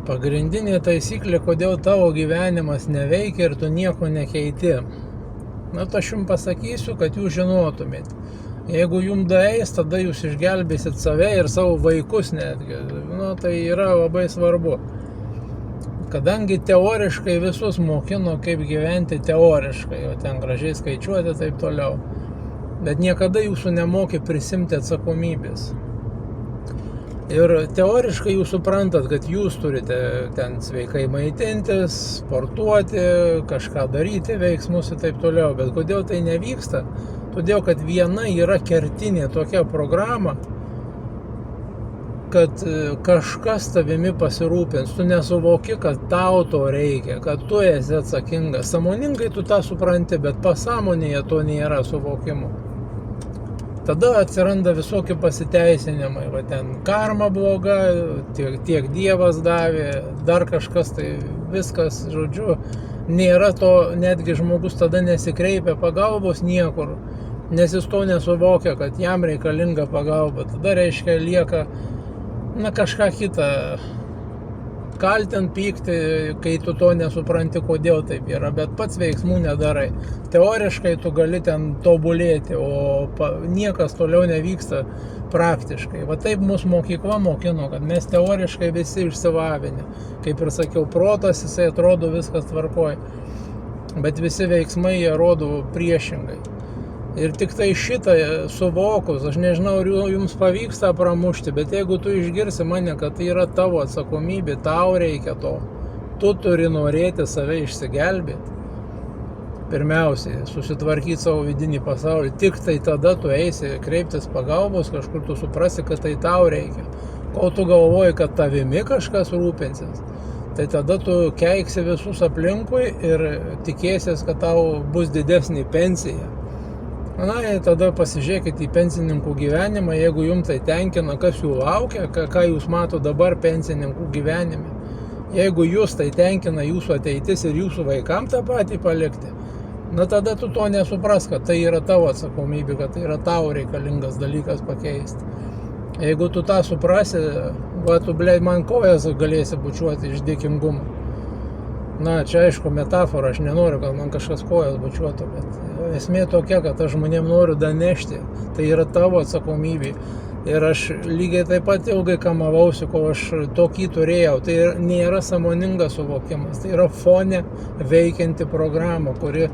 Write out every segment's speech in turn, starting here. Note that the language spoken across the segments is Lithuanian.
Pagrindinė taisyklė, kodėl tavo gyvenimas neveikia ir tu nieko nekeiti. Tai aš jums pasakysiu, kad jūs žinotumėt. Jeigu jums daeis, tada jūs išgelbėsit save ir savo vaikus netgi. Tai yra labai svarbu. Kadangi teoriškai visus mokino, kaip gyventi teoriškai, o ten gražiai skaičiuoti taip toliau. Bet niekada jūsų nemokė prisimti atsakomybės. Ir teoriškai jūs suprantat, kad jūs turite ten sveikai maitintis, sportuoti, kažką daryti, veiksmus ir taip toliau. Bet kodėl tai nevyksta? Todėl, kad viena yra kertinė tokia programa, kad kažkas tavimi pasirūpins. Tu nesuvoki, kad tau to reikia, kad tu esi atsakingas. Sąmoningai tu tą supranti, bet pasąmonėje to nėra suvokimo. Tada atsiranda visokie pasiteisinimai, ten karma bloga, tiek Dievas davė, dar kažkas, tai viskas, žodžiu, nėra to, netgi žmogus tada nesikreipia pagalbos niekur, nes jis to nesuvokia, kad jam reikalinga pagalba. Tada reiškia lieka, kažką kitą, kaltint, pykti, kai tu to nesupranti, kodėl taip yra, bet pats veiksmų nedarai. Teoriškai tu gali ten tobulėti, o niekas toliau nevyksta praktiškai. Taip mūsų mokykla mokino, kad mes teoriškai visi išsilavinę. Kaip ir sakiau, protas, jisai atrodo viskas tvarkoj, bet visi veiksmai jie rodo priešingai. Ir tik tai šitą suvokus, aš nežinau, ar jums pavyksta pramušti, bet jeigu tu išgirsi mane, kad tai yra tavo atsakomybė, tau reikia to, tu turi norėti save išsigelbėti. Pirmiausiai, susitvarkyti savo vidinį pasaulį, tik tai tada tu eisi kreiptis pagalbos, kažkur tu suprasi, kad tai tau reikia. Kol tu galvoji, kad tavimi kažkas rūpinsis, tai tada tu keiksi visus aplinkui ir tikėsies, kad tau bus didesnė pensija. Tada pasižiūrėkit į pensininkų gyvenimą, jeigu jums tai tenkina, kas jų laukia, ką jūs mato dabar pensininkų gyvenime. Jeigu jūs tai tenkina jūsų ateitis ir jūsų vaikam tą patį palikti, tada tu to nesupras, kad tai yra tavo atsakomybė, kad tai yra tavo reikalingas dalykas pakeisti. Jeigu tu tą suprasi, tu man kojas galėsi bučiuoti iš dėkingumo. Čia aišku metafora, aš nenoriu, kad man kažkas kojas bučiuotų, bet esmė tokia, kad aš žmonėm noriu danešti, tai yra tavo atsakomybė. Ir aš lygiai taip pat ilgai kamavausi, kol aš tokį turėjau. Tai nėra sąmoningas suvokimas, tai yra fone veikianti programa, kuri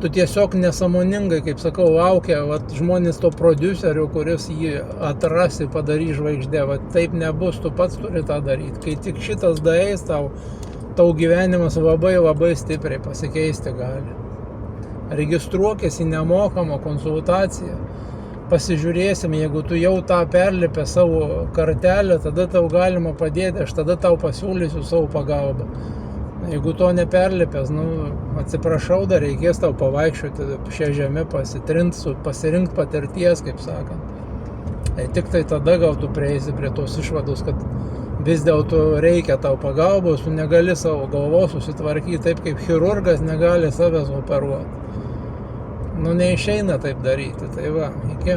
tu tiesiog nesąmoningai, kaip sakau, laukia žmonės to prodiuserio, kuris jį atras ir padarys žvaigždę. Taip nebus, tu pats turi tą daryti. Kai tik šitas daeis tau gyvenimas labai labai stipriai pasikeisti gali. Registruokis į nemokamą konsultaciją. Pasižiūrėsim, jeigu tu jau tą perlipę savo kartelę, tada tau galima padėti, aš tada tau pasiūlysiu savo pagalbą. Jeigu to neperlipęs, atsiprašau, dar reikės tau pavaikščioti šią žemę, pasirinkti patirties, kaip sakant. Tik tai tada gal tu prieisi prie tos išvados, kad vis dėlto reikia tau pagalbos, tu negali savo galvos susitvarkyti taip, kaip chirurgas negali savęs operuoti. Neišeina taip daryti, tai iki.